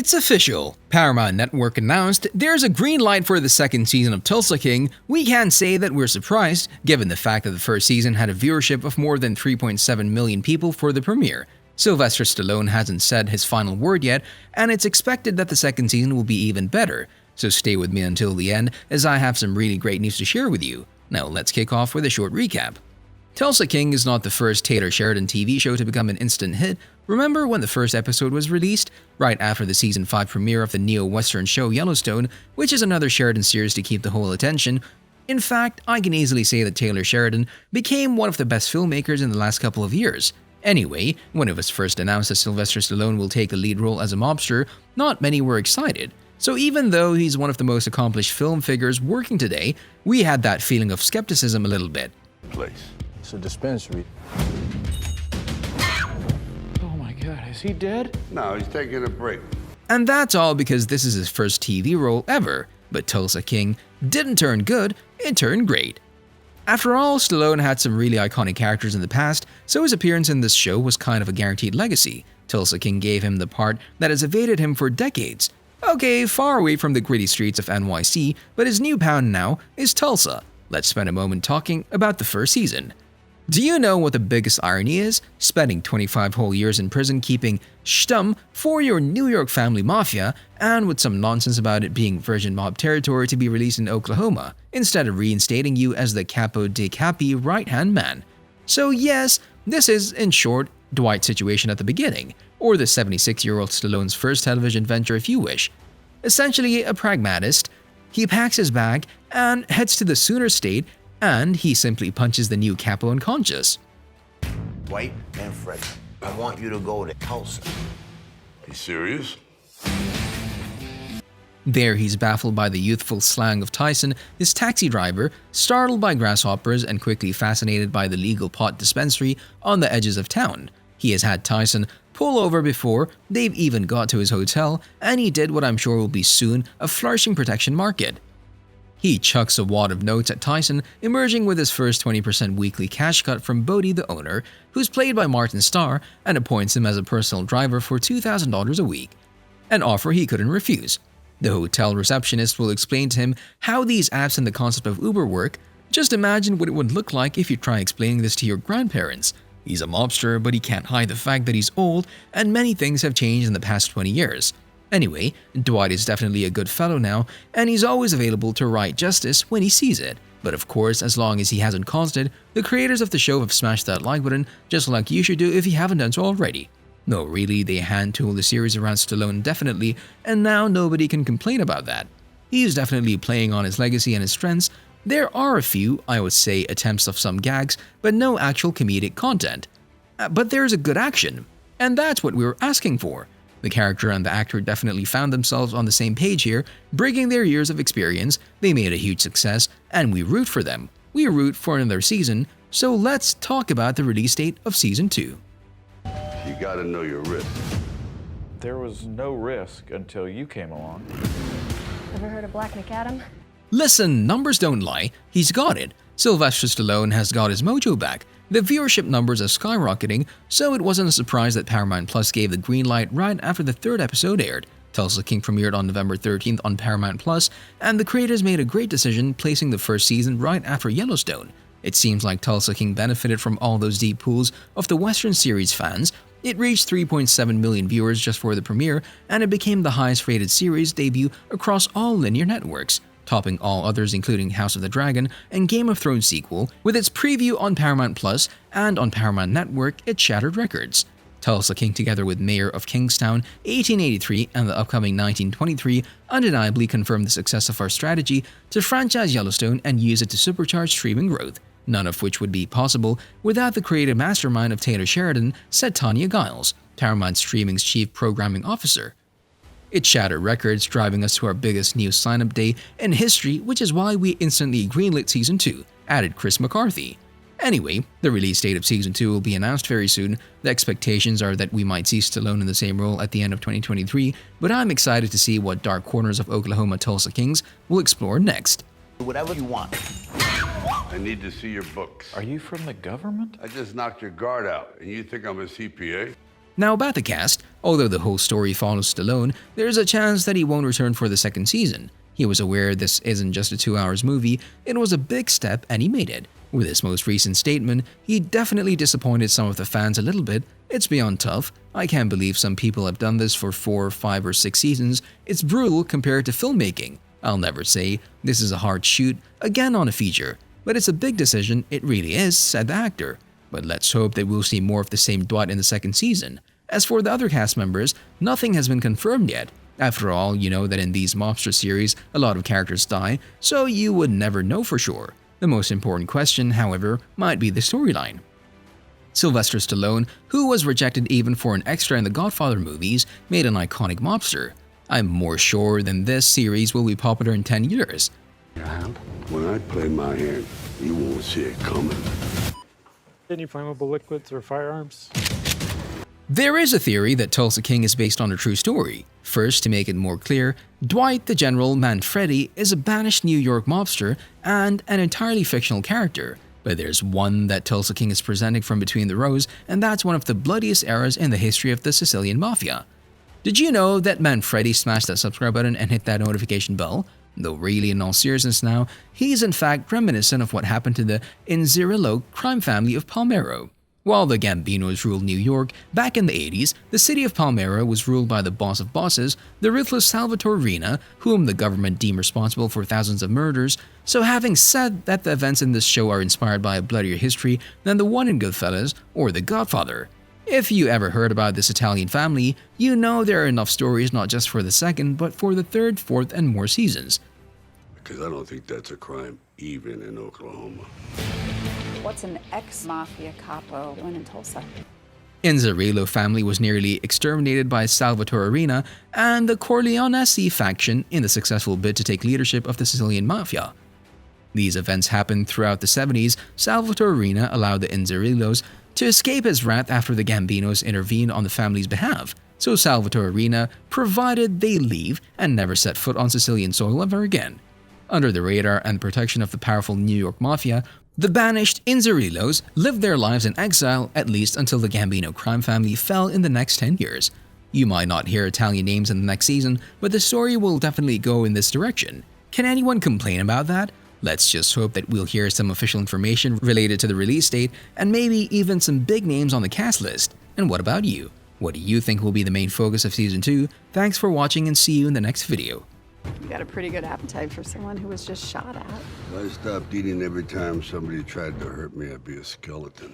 It's official. Paramount Network announced there's a green light for the second season of Tulsa King. We can't say that we're surprised, given the fact that the first season had a viewership of more than 3.7 million people for the premiere. Sylvester Stallone hasn't said his final word yet, and it's expected that the second season will be even better. So stay with me until the end, as I have some really great news to share with you. Now let's kick off with a short recap. Tulsa King is not the first Taylor Sheridan TV show to become an instant hit. Remember when the first episode was released? Right after the season 5 premiere of the neo-western show Yellowstone, which is another Sheridan series to keep the whole attention. In fact, I can easily say that Taylor Sheridan became one of the best filmmakers in the last couple of years. Anyway, when it was first announced that Sylvester Stallone will take the lead role as a mobster, not many were excited. So even though he's one of the most accomplished film figures working today, we had that feeling of skepticism a little bit. It's a dispensary. Oh my God, is he dead? No, he's taking a break. And that's all because this is his first TV role ever. But Tulsa King didn't turn good, it turned great. After all, Stallone had some really iconic characters in the past, so his appearance in this show was kind of a guaranteed legacy. Tulsa King gave him the part that has evaded him for decades. Okay, far away from the gritty streets of NYC, but his new pound now is Tulsa. Let's spend a moment talking about the first season. Do you know what the biggest irony is? Spending 25 whole years in prison keeping shtum for your New York family mafia, and with some nonsense about it being Virgin Mob territory to be released in Oklahoma, instead of reinstating you as the capo de capi right-hand man. So yes, this is, in short, Dwight's situation at the beginning, or the 76-year-old Stallone's first television venture if you wish. Essentially a pragmatist, he packs his bag and heads to the Sooner State, and he simply punches the new capo unconscious. Dwight, Manfredi, I want you to go to Tulsa. You serious? There he's baffled by the youthful slang of Tyson, his taxi driver, startled by grasshoppers, and quickly fascinated by the legal pot dispensary on the edges of town. He has had Tyson pull over before, they've even got to his hotel, and he did what I'm sure will be soon a flourishing protection market. He chucks a wad of notes at Tyson, emerging with his first 20% weekly cash cut from Bodie the owner, who's played by Martin Starr, and appoints him as a personal driver for $2,000 a week. An offer he couldn't refuse. The hotel receptionist will explain to him how these apps and the concept of Uber work. Just imagine what it would look like if you try explaining this to your grandparents. He's a mobster, but he can't hide the fact that he's old, and many things have changed in the past 20 years. Anyway, Dwight is definitely a good fellow now, and he's always available to right justice when he sees it. But of course, as long as he hasn't caused it, the creators of the show have smashed that like button, just like you should do if you haven't done so already. No, really, they hand-tooled the series around Stallone definitely, and now nobody can complain about that. He's definitely playing on his legacy and his strengths. There are a few, I would say, attempts of some gags, but no actual comedic content. But there's a good action, and that's what we were asking for. The character and the actor definitely found themselves on the same page here, bringing their years of experience. They made a huge success, and we root for them. We root for another season, so let's talk about the release date of Season 2. You gotta know your risk. There was no risk until you came along. Ever heard of Black McAdam? Listen, numbers don't lie. He's got it. Sylvester Stallone has got his mojo back. The viewership numbers are skyrocketing, so it wasn't a surprise that Paramount Plus gave the green light right after the third episode aired. Tulsa King premiered on November 13th on Paramount Plus, and the creators made a great decision placing the first season right after Yellowstone. It seems like Tulsa King benefited from all those deep pools of the Western series fans. It reached 3.7 million viewers just for the premiere, and it became the highest-rated series debut across all linear networks, topping all others including House of the Dragon and Game of Thrones sequel. With its preview on Paramount Plus and on Paramount Network, it shattered records. Tulsa King, together with Mayor of Kingstown 1883 and the upcoming 1923, undeniably confirmed the success of our strategy to franchise Yellowstone and use it to supercharge streaming growth, none of which would be possible without the creative mastermind of Taylor Sheridan, said Tanya Giles, Paramount Streaming's chief programming officer. It shattered records, driving us to our biggest new sign-up day in history, which is why we instantly greenlit Season 2, added Chris McCarthy. Anyway, the release date of Season 2 will be announced very soon. The expectations are that we might see Stallone in the same role at the end of 2023, but I'm excited to see what dark corners of Oklahoma Tulsa Kings will explore next. Whatever you want. I need to see your books. Are you from the government? I just knocked your guard out, and you think I'm a CPA? Now about the cast, Although the whole story follows Stallone, there's a chance that he won't return for the second season. He was aware this isn't just a 2 hour movie, it was a big step and he made it. With his most recent statement, he definitely disappointed some of the fans a little bit. It's beyond tough. I can't believe some people have done this for 4, 5, or 6 seasons. It's brutal compared to filmmaking. I'll never say this is a hard shoot, again on a feature. But it's a big decision, it really is, said the actor. But let's hope that we'll see more of the same Dwight in the second season. As for the other cast members, nothing has been confirmed yet. After all, you know that in these mobster series, a lot of characters die, so you would never know for sure. The most important question, however, might be the storyline. Sylvester Stallone, who was rejected even for an extra in the Godfather movies, made an iconic mobster. I'm more sure than this series will be popular in 10 years. When I play my hand, you won't see it coming. Any flammable liquids or firearms? There is a theory that Tulsa King is based on a true story. First, to make it more clear, Dwight the General Manfredi is a banished New York mobster and an entirely fictional character. But there's one that Tulsa King is presenting from between the rows, and that's one of the bloodiest eras in the history of the Sicilian mafia. Did you know that Manfredi smashed that subscribe button and hit that notification bell? Though really, in all seriousness now, he's in fact reminiscent of what happened to the Inzerillo crime family of Palmero. While the Gambinos ruled New York, back in the 80s, the city of Palmera was ruled by the boss of bosses, the ruthless Salvatore Riina, whom the government deemed responsible for thousands of murders. So having said that the events in this show are inspired by a bloodier history than the one in Goodfellas or The Godfather. If you ever heard about this Italian family, you know there are enough stories not just for the second, but for the third, fourth, and more seasons. Because I don't think that's a crime, even in Oklahoma. What's an ex-mafia capo doing in Tulsa? Inzerillo family was nearly exterminated by Salvatore Riina and the Corleonesi faction in the successful bid to take leadership of the Sicilian mafia. These events happened throughout the 70s. Salvatore Riina allowed the Inzerillos to escape his wrath after the Gambinos intervened on the family's behalf. So Salvatore Riina provided they leave and never set foot on Sicilian soil ever again. Under the radar and protection of the powerful New York mafia, the banished Inzerillos lived their lives in exile at least until the Gambino crime family fell in the next 10 years. You might not hear Italian names in the next season, but the story will definitely go in this direction. Can anyone complain about that? Let's just hope that we'll hear some official information related to the release date and maybe even some big names on the cast list. And what about you? What do you think will be the main focus of Season 2? Thanks for watching and see you in the next video. You got a pretty good appetite for someone who was just shot at. If I stopped eating every time somebody tried to hurt me, I'd be a skeleton.